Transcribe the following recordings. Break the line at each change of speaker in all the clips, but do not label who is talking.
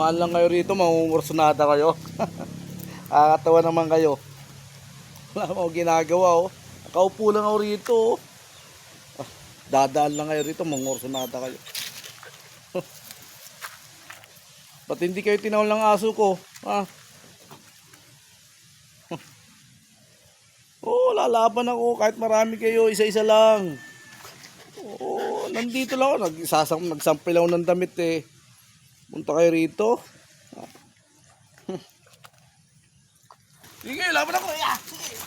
Dumaan lang kayo rito, mangungursunada kayo. Kakatawa naman kayo. Wala mo ginagawa oh. Nakaupo lang ako rito oh. Dadaan lang kayo rito, mangungursunada kayo. Ba't hindi kayo tinawal ng aso ko? Ha? Oh, lalaban ako kahit marami kayo, isa-isa lang. Oh, nandito lang ako, nagsampil ako ng damit eh. Punta kayo rito. Sige, laban ako. Yeah. Sige.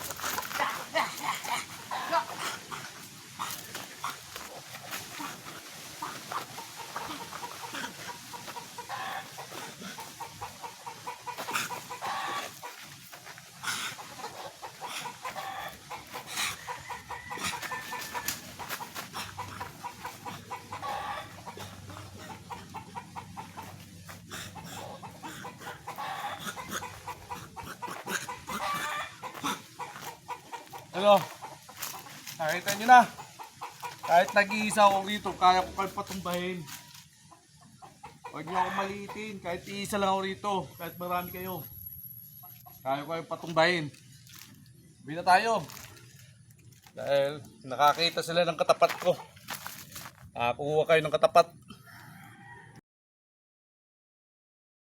Ano? Nakita nyo na. Kahit nag-iisa ako dito, kaya ko kayo patumbahin. Huwag nyo ako maliitin. Kahit iisa lang ako rito. Kahit marami kayo. Kaya ko kayo patumbahin. Uwi na tayo. Dahil nakakita sila ng katapat ko. Kukuha kayo ng katapat.